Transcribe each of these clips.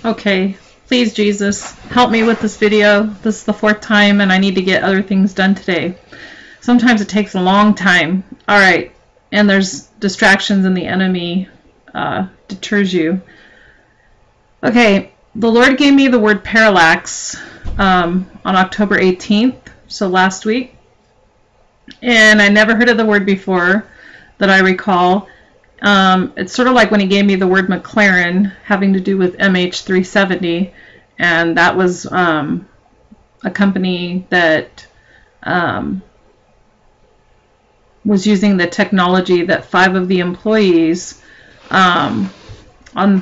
Okay, please Jesus, help me with this video. This is the 4th time and I need to get other things done today. Sometimes it takes a long time. Alright, and there's distractions and the enemy deters you. Okay, the Lord gave me the word parallax on October 18th, so last week. And I never heard of the word before that I recall. It's sort of like when he gave me the word McLaren, having to do with MH370, and that was a company that was using the technology that 5 of the employees on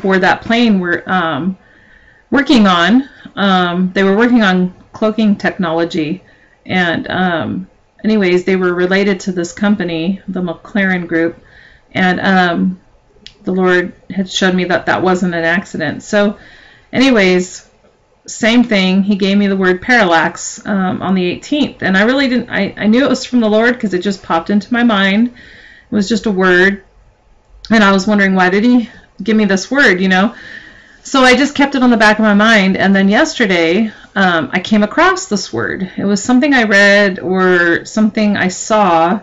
board that plane were working on. They were working on cloaking technology, and anyways, they were related to this company, the McLaren Group, and the Lord had showed me that that wasn't an accident. So anyways, same thing, he gave me the word parallax on the 18th, and I really didn't, I knew it was from the Lord because it just popped into my mind. It was just a word, and I was wondering, why did he give me this word, you know? So I just kept it on the back of my mind, and then yesterday I came across this word. It was something I read or something I saw,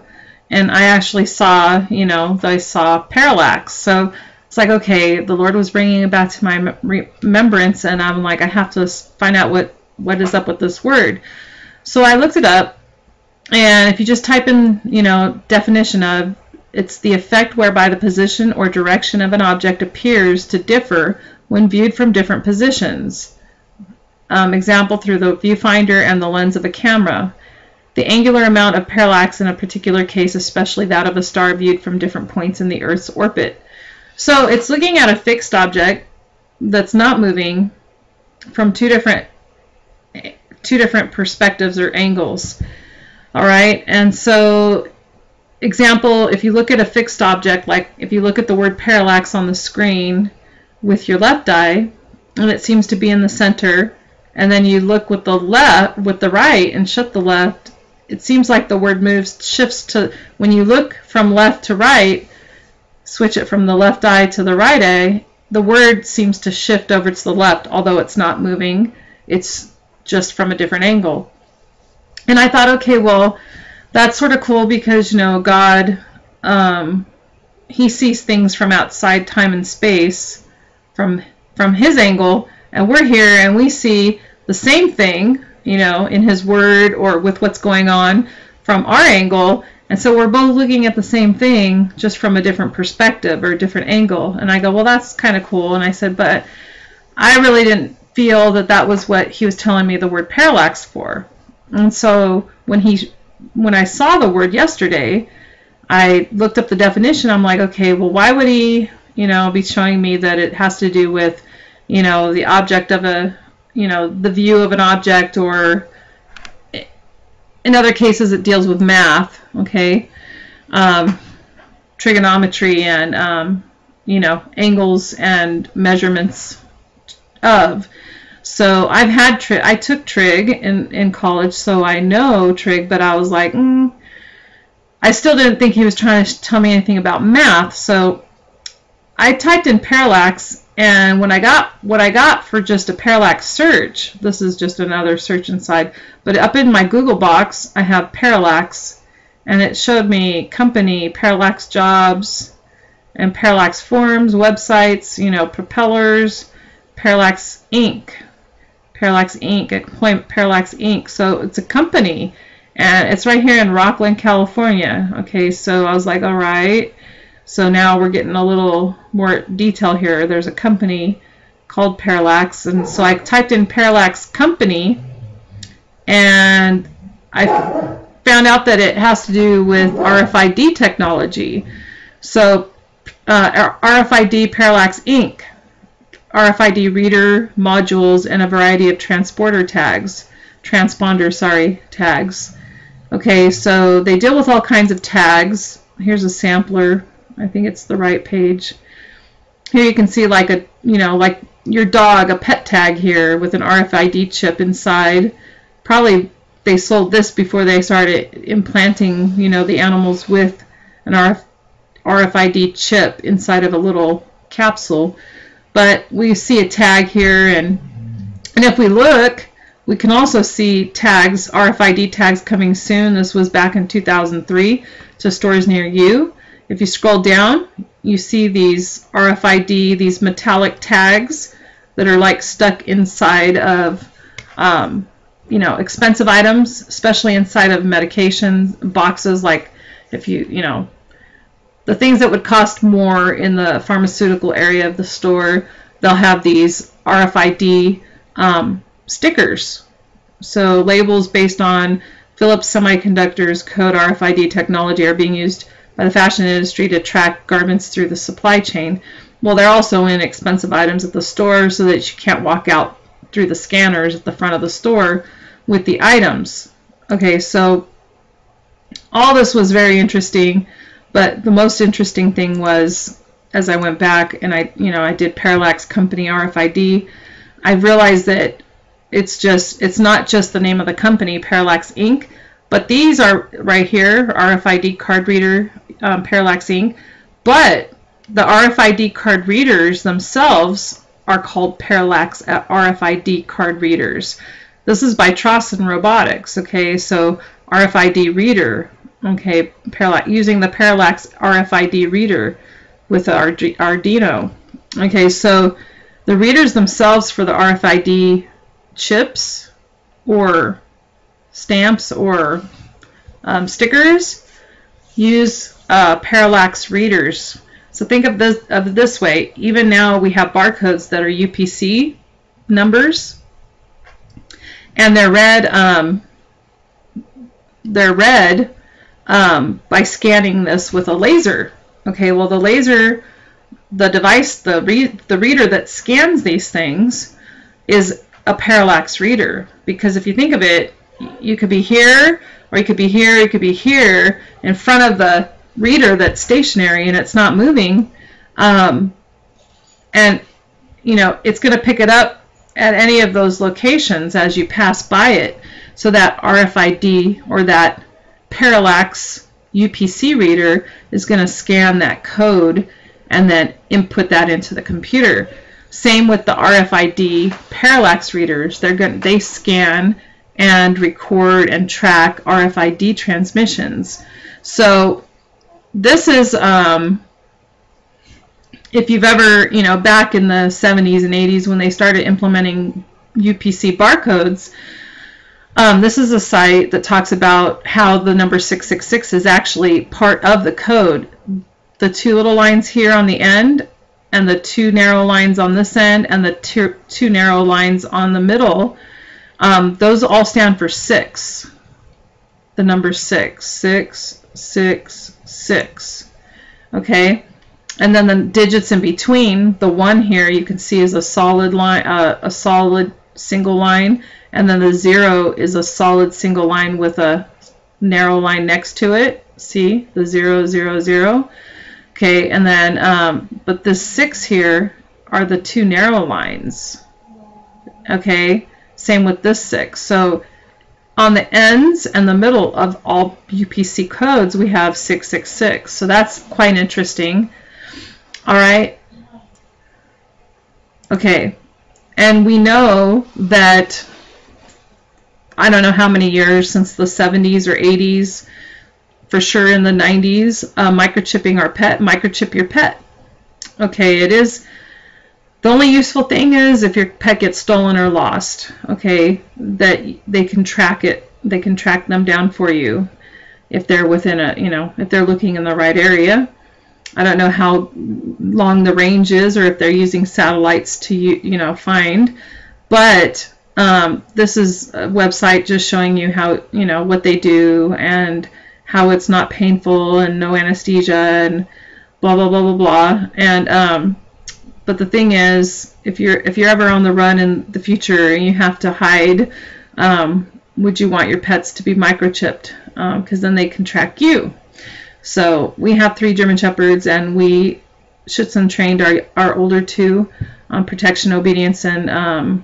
and I actually saw, you know, that I saw parallax. So it's like, okay, the Lord was bringing it back to my remembrance, and I'm like, I have to find out what is up with this word. So I looked it up, and if you just type in, you know, definition of, it's the effect whereby the position or direction of an object appears to differ when viewed from different positions. Example, through the viewfinder and the lens of a camera. The angular amount of parallax in a particular case, especially that of a star viewed from different points in the Earth's orbit. So it's looking at a fixed object that's not moving from two different perspectives or angles. All right, and so example, if you look at a fixed object, like if you look at the word parallax on the screen with your left eye, and it seems to be in the center, and then you look with the right and shut the left, it seems like the word shifts to, when you look from left to right, switch it from the left eye to the right eye, the word seems to shift over to the left, although it's not moving, it's just from a different angle. And I thought, okay, well, that's sort of cool because, you know, God, he sees things from outside time and space, from his angle, and we're here and we see the same thing, you know, in his word or with what's going on from our angle, and so we're both looking at the same thing just from a different perspective or a different angle. And I go, well, that's kind of cool. And I said, but I really didn't feel that that was what he was telling me the word parallax for. And so when I saw the word yesterday, I looked up the definition. I'm like, okay, well, why would he, you know, be showing me that it has to do with, you know, the object of a, you know, the view of an object, or in other cases it deals with math, okay, trigonometry and, you know, angles and measurements of. So I've had I took trig in college, so I know trig, but I was like, I still didn't think he was trying to tell me anything about math. So I typed in parallax, and when I got what I got for just a parallax search, this is just another search inside, but up in my Google box I have parallax, and it showed me company, parallax jobs, and parallax forums, websites, you know, propellers, Parallax Inc. Parallax Inc. Employment Parallax Inc. So it's a company, and it's right here in Rockland, California. Okay, so I was like, all right. So now we're getting a little more detail here. There's a company called Parallax, and so I typed in Parallax Company, and I found out that it has to do with RFID technology. So RFID Parallax Inc. RFID reader modules and a variety of transponder tags. Okay, so they deal with all kinds of tags. Here's a sampler. I think it's the right page. Here you can see like a, you know, like your dog, a pet tag here with an RFID chip inside. Probably they sold this before they started implanting, you know, the animals with an RFID chip inside of a little capsule. But we see a tag here, and if we look, we can also see tags, RFID tags coming soon. This was back in 2003 to stores near you. If you scroll down, you see these RFID, these metallic tags that are like stuck inside of you know, expensive items, especially inside of medication boxes, like if you know, the things that would cost more in the pharmaceutical area of the store, they'll have these RFID stickers. So labels based on Philips Semiconductor's code RFID technology are being used by the fashion industry to track garments through the supply chain. Well, they're also in expensive items at the store so that you can't walk out through the scanners at the front of the store with the items. Okay, so all this was very interesting, but the most interesting thing was, as I went back and I did Parallax Company RFID, I realized that it's not just the name of the company, Parallax Inc., but these are right here, RFID card reader, Parallax Inc., but the RFID card readers themselves are called Parallax RFID card readers. This is by Trosson Robotics, okay, so RFID reader, okay, using the Parallax RFID reader with the Arduino. Okay, so the readers themselves for the RFID chips or stamps or stickers use Parallax readers. So think of this way. Even now we have barcodes that are UPC numbers, and they're read by scanning this with a laser. Okay, well the laser, the device, the reader that scans these things is a Parallax reader, because if you think of it, you could be here, or you could be here, you could be here in front of the reader that's stationary and it's not moving, and you know, it's going to pick it up at any of those locations as you pass by it. So that RFID or that Parallax UPC reader is going to scan that code and then input that into the computer. Same with the RFID Parallax readers. They scan and record and track RFID transmissions. So this is, if you've ever, you know, back in the 70s and 80s when they started implementing UPC barcodes, this is a site that talks about how the number 666 is actually part of the code. The two little lines here on the end, and the two narrow lines on this end, and the two narrow lines on the middle, those all stand for 6. The number 6, 6, 6, 6. Okay, and then the digits in between, the 1 here you can see is a solid line, a solid single line, and then the 0 is a solid single line with a narrow line next to it. See, the 0, 0, 0. Okay, and then, but the 6 here are the two narrow lines. Okay, same with this 6. So on the ends and the middle of all UPC codes, we have 666. So that's quite interesting. All right. Okay, and we know that, I don't know how many years, since the 70s or 80s, for sure in the 90s, microchipping our pet, microchip your pet. Okay, it is, the only useful thing is if your pet gets stolen or lost, okay, that they can track it, they can track them down for you if they're within a, you know, if they're looking in the right area. I don't know how long the range is, or if they're using satellites to, you know, find, but this is a website just showing you how, you know, what they do and how it's not painful and no anesthesia and blah blah blah blah blah. And but the thing is, if you're ever on the run in the future and you have to hide, would you want your pets to be microchipped? Because then they can track you. So we have 3 German Shepherds, and we Schutzen trained our older 2 on protection, obedience, and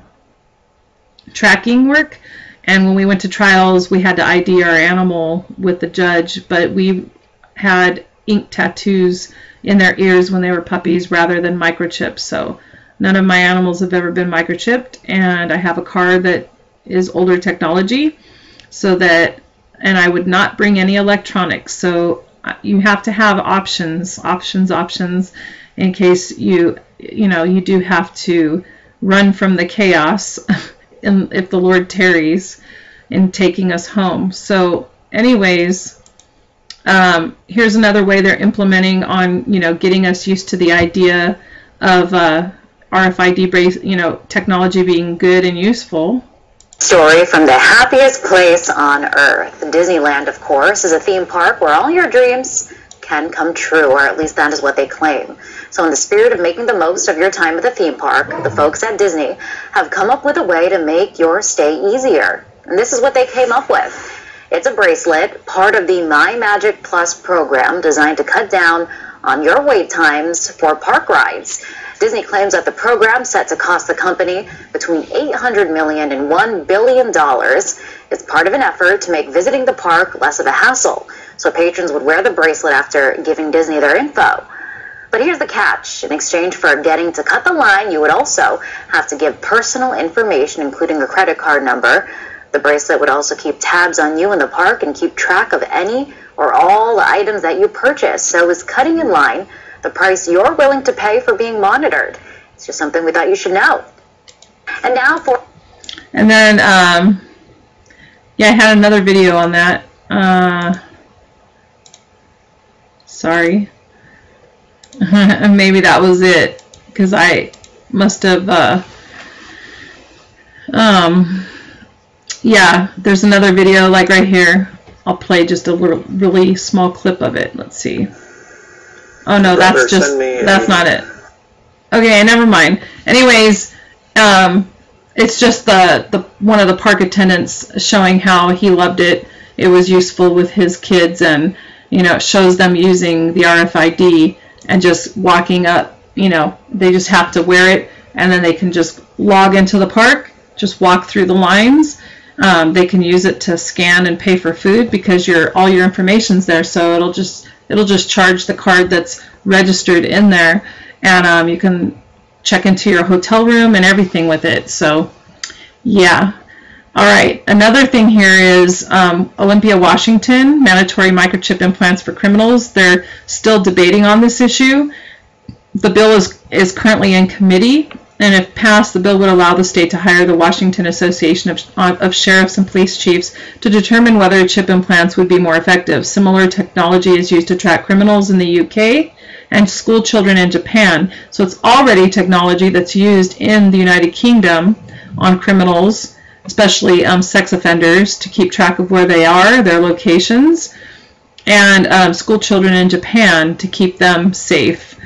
tracking work. And when we went to trials, we had to ID our animal with the judge, but we had ink tattoos in their ears when they were puppies rather than microchips. So None of my animals have ever been microchipped, and I have a car that is older technology, so that, and I would not bring any electronics. So you have to have options in case you do have to run from the chaos if the Lord tarries in taking us home. So anyways, here's another way they're implementing on, getting us used to the idea of RFID technology being good and useful. Story from the happiest place on earth. Disneyland, of course, is a theme park where all your dreams can come true, or at least that is what they claim. So in the spirit of making the most of your time at the theme park, the folks at Disney have come up with a way to make your stay easier. And this is what they came up with. It's a bracelet, part of the My Magic Plus program, designed to cut down on your wait times for park rides. Disney claims that the program, set to cost the company between $800 million and $1 billion, is part of an effort to make visiting the park less of a hassle, so patrons would wear the bracelet after giving Disney their info. But here's the catch. In exchange for getting to cut the line, you would also have to give personal information, including a credit card number. The bracelet would also keep tabs on you in the park and keep track of any or all the items that you purchase. So is cutting in line the price you're willing to pay for being monitored? It's just something we thought you should know. And now for... And then, yeah, I had another video on that. Sorry. Maybe that was it, because I must have, yeah, there's another video like right here. I'll play just a little, really small clip of it. Let's see. Oh no, that's just, that's not it. Okay, never mind. Anyways, it's just the one of the park attendants showing how he loved it. It was useful with his kids, and it shows them using the RFID and just walking up. They just have to wear it, and then they can just log into the park, just walk through the lines. They can use it to scan and pay for food because all your information's there. So it'll just charge the card that's registered in there, and you can check into your hotel room and everything with it. So yeah. All right, another thing here is Olympia, Washington, mandatory microchip implants for criminals. They're still debating on this issue. The bill is currently in committee, and if passed, the bill would allow the state to hire the Washington Association of Sheriffs and Police Chiefs to determine whether chip implants would be more effective. Similar technology is used to track criminals in the UK and school children in Japan. So it's already technology that's used in the United Kingdom on criminals, especially sex offenders, to keep track of where they are, their locations, and school children in Japan to keep them safe.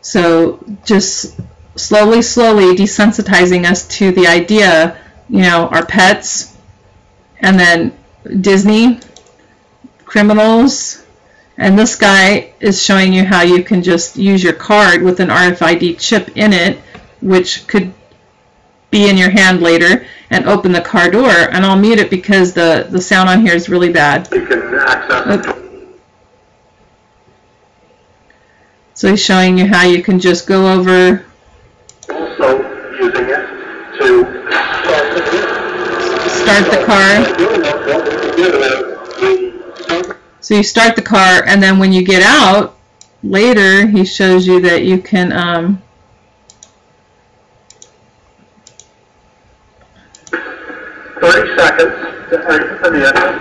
So just slowly desensitizing us to the idea, our pets, and then Disney, criminals, and this guy is showing you how you can just use your card with an RFID chip in it, which could be in your hand later, and open the car door. And I'll mute it because the sound on here is really bad. You can access it. So he's showing you how you can just go over. Also using it to start the car. So you start the car, and then when you get out later, he shows you that you can 30 seconds to enter the engine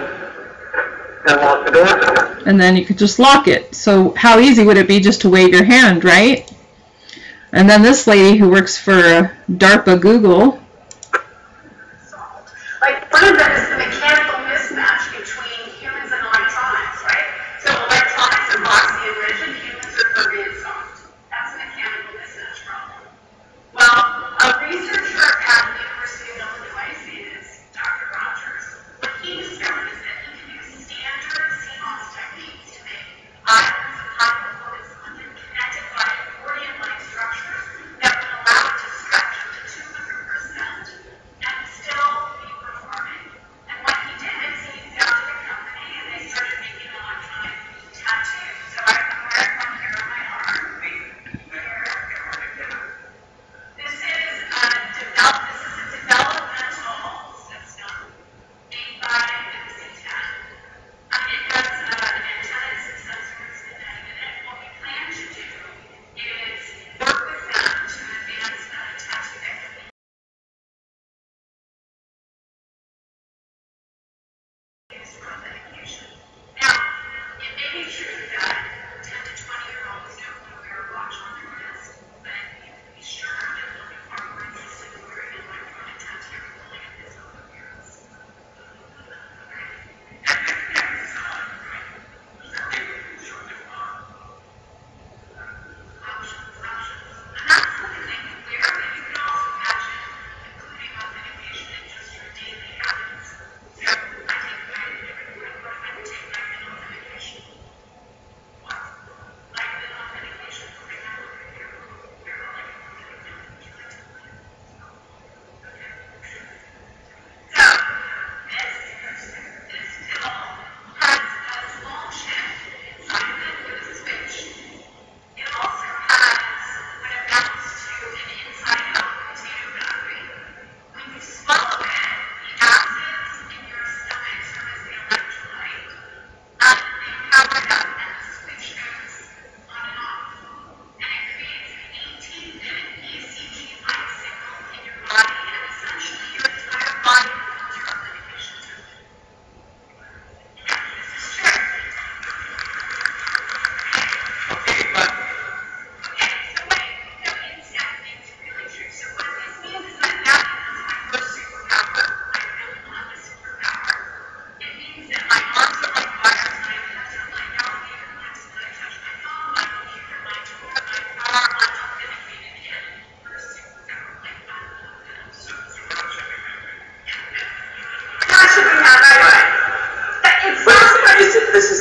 and lock the door. And then you could just lock it. So how easy would it be just to wave your hand, right? And then this lady who works for DARPA Google. Like, one of them is the mechanical mismatch between humans and electronics, right? So electronics are boxy and rigid, humans are furry and soft. That's a mechanical mismatch problem. Well, a researcher at the University of Illinois, Dr. Rogers, what he discovered is that he can use standard CMOS techniques to make items of high performance content connected by accordion-like structures that would allow it to stretch up to 200% and still be performing. And what he did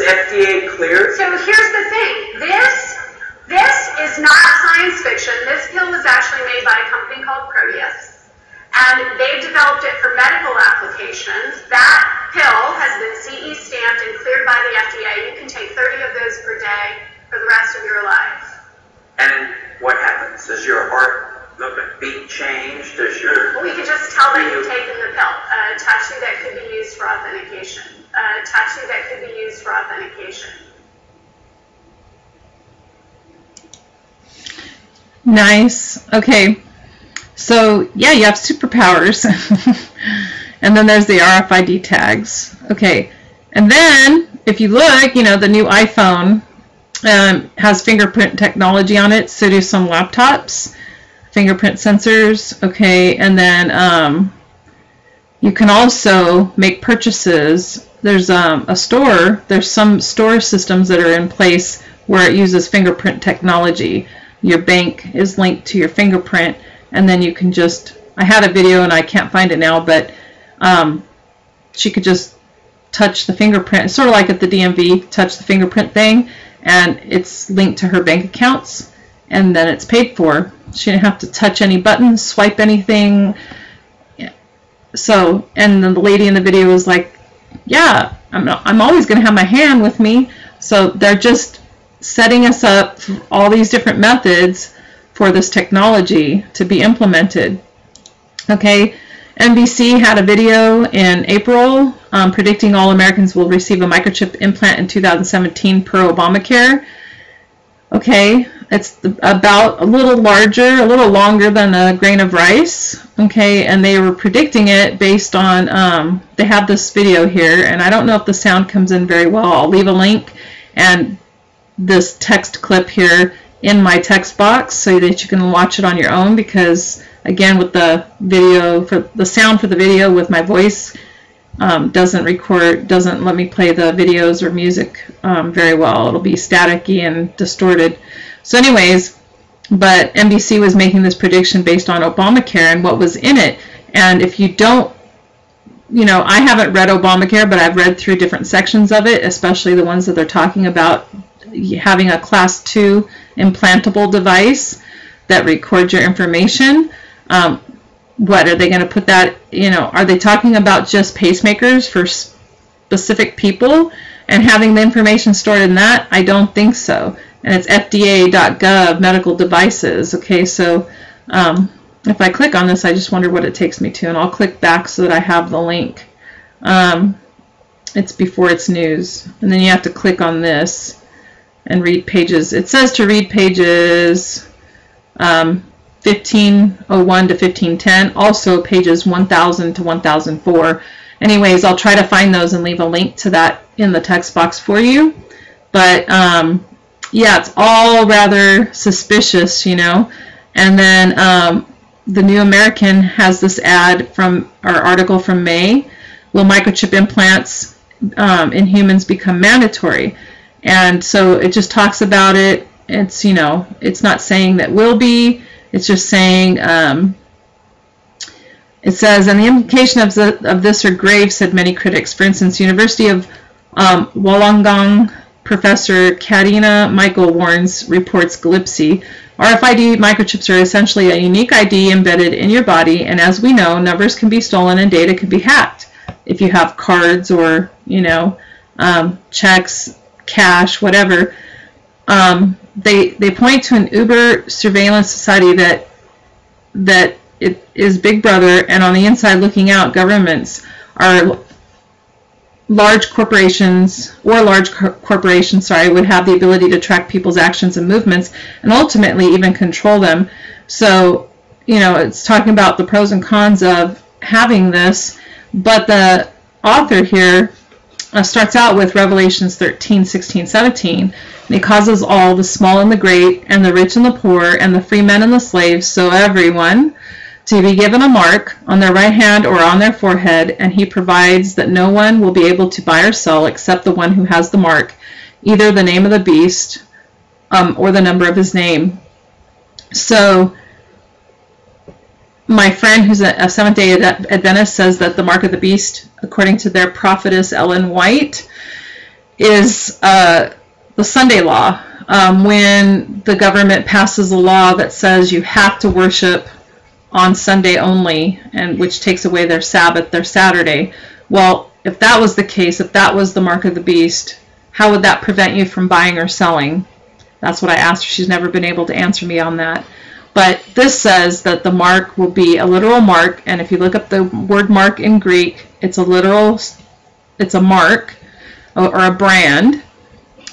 FDA cleared? So here's the thing. This is not science fiction. This pill was actually made by a company called Proteus, and they've developed it for medical applications. That pill has been CE stamped and cleared by the FDA. You can take 30 of those per day for the rest of your life. And what happens? Does your heart beat change? Does your... We can just tell that you've taken the pill. A tattoo that could be used for authentication. A tattoo that could be used for authentication. Nice. Okay. So, yeah, you have superpowers. And then there's the RFID tags. Okay. And then, if you look, you know, the new iPhone has fingerprint technology on it. So do some laptops. Fingerprint sensors. Okay. And then you can also make purchases. There's a store. There's some store systems that are in place where it uses fingerprint technology. Your bank is linked to your fingerprint, and then you can just, I had a video and I can't find it now, but she could just touch the fingerprint, sort of like at the DMV, touch the fingerprint thing, and it's linked to her bank accounts, and then it's paid for. She didn't have to touch any buttons, swipe anything. So, and then the lady in the video was like, yeah, I'm always going to have my hand with me. So they're just setting us up for all these different methods for this technology to be implemented. Okay, NBC had a video in April predicting all Americans will receive a microchip implant in 2017 per Obamacare. Okay, it's about a little larger, a little longer than a grain of rice. Okay, and they were predicting it based on, they have this video here, and I don't know if the sound comes in very well. I'll leave a link and this text clip here in my text box so that you can watch it on your own, because again, with the video, for the sound for the video with my voice doesn't let me play the videos or music very well. It'll be staticky and distorted. So anyways, but NBC was making this prediction based on Obamacare and what was in it. And if you don't, you know, I haven't read Obamacare, but I've read through different sections of it, especially the ones that they're talking about having a class 2 implantable device that records your information. What are they going to put that, you know, are they talking about just pacemakers for specific people and having the information stored in that? I don't think so. And it's FDA.gov medical devices. Okay, so if I click on this, I just wonder what it takes me to, and I'll click back so that I have the link. It's before it's news, and then you have to click on this and read pages. It says to read pages 1501 to 1510, also pages 1000 to 1004. Anyways, I'll try to find those and leave a link to that in the text box for you. But yeah, it's all rather suspicious, you know. And then the New American has this ad from our article from May. Will microchip implants in humans become mandatory? And so it just talks about it. It's, you know, it's not saying that will be. It's just saying, it says, and the implication of this are grave, said many critics. For instance, University of Wollongong Professor Katina Michael warns, reports Gillespie, RFID microchips are essentially a unique ID embedded in your body, and as we know, numbers can be stolen and data can be hacked. If you have cards or, you know, checks, cash, whatever. They point to an Uber surveillance society that it is Big Brother, and on the inside looking out, governments are large corporations, would have the ability to track people's actions and movements and ultimately even control them. So, you know, it's talking about the pros and cons of having this, but the author here starts out with Revelations 13, 16, 17, and he causes all, the small and the great, and the rich and the poor, and the free men and the slaves, so everyone, to be given a mark on their right hand or on their forehead, and he provides that no one will be able to buy or sell except the one who has the mark, either the name of the beast or the number of his name. So my friend who's a Seventh-day Adventist says that the mark of the beast, according to their prophetess Ellen White, is the Sunday law. When the government passes a law that says you have to worship on Sunday only, and which takes away their Sabbath, their Saturday. Well, if that was the case, if that was the mark of the beast, how would that prevent you from buying or selling? That's what I asked her. She's never been able to answer me on that. But this says that the mark will be a literal mark, and if you look up the word mark in Greek, it's a mark or a brand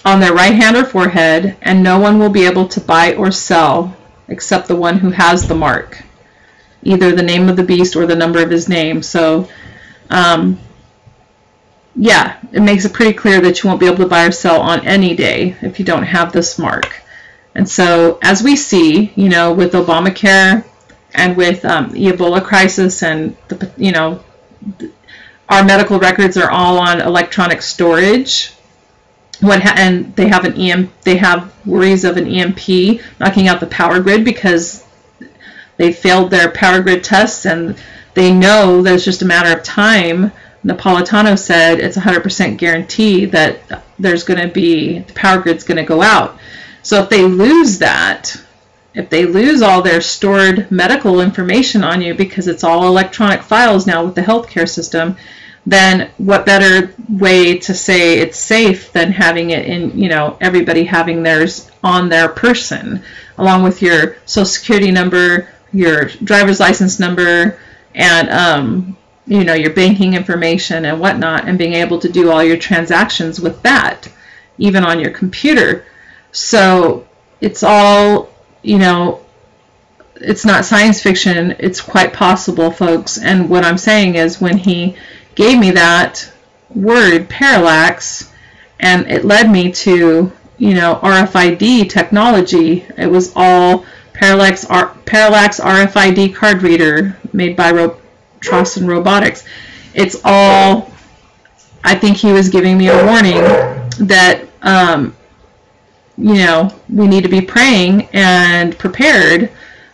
on their right hand or forehead, and no one will be able to buy or sell except the one who has the mark, either the name of the beast or the number of his name. So yeah, it makes it pretty clear that you won't be able to buy or sell on any day if you don't have this mark. And so as we see, you know, with Obamacare and with the Ebola crisis, and the, you know, our medical records are all on electronic storage. And they have worries of an EMP knocking out the power grid because they failed their power grid tests, and they know that it's just a matter of time. Napolitano said it's 100% guarantee that there's going to be, the power grid's going to go out. So if they lose that, if they lose all their stored medical information on you, because it's all electronic files now with the healthcare system, then what better way to say it's safe than having it in, you know, everybody having theirs on their person, along with your social security number, your driver's license number, and you know, your banking information and whatnot, and being able to do all your transactions with that, even on your computer. So it's all, you know, it's not science fiction, it's quite possible, folks. And what I'm saying is, when he gave me that word, Parallax, and it led me to, you know, RFID technology. It was all Parallax RFID card reader made by Trosson Robotics. It's all, I think he was giving me a warning that, you know, we need to be praying and prepared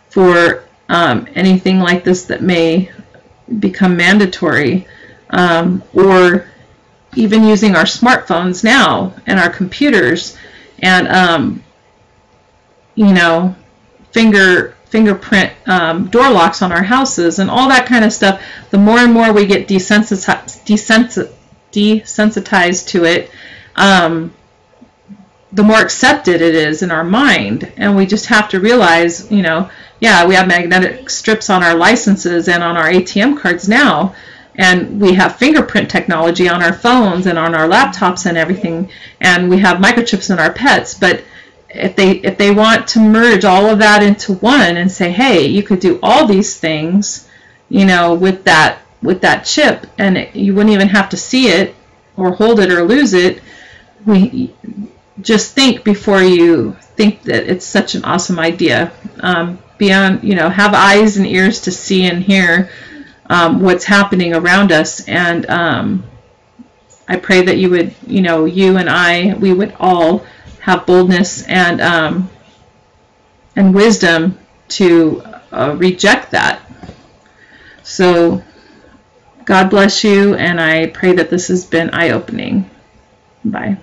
for anything like this that may become mandatory, or even using our smartphones now and our computers, and you know, fingerprint door locks on our houses and all that kind of stuff. The more and more we get desensitized to it, the more accepted it is in our mind. And we just have to realize, you know, yeah, we have magnetic strips on our licenses and on our ATM cards now, and we have fingerprint technology on our phones and on our laptops and everything, and we have microchips in our pets. But if they want to merge all of that into one and say, hey, you could do all these things, you know, with that chip, and you wouldn't even have to see it or hold it or lose it, we just think before you think that it's such an awesome idea. Beyond, you know, have eyes and ears to see and hear what's happening around us. And I pray that you would, you know, you and I, we would all have boldness and wisdom to reject that. So God bless you, and I pray that this has been eye-opening. Bye.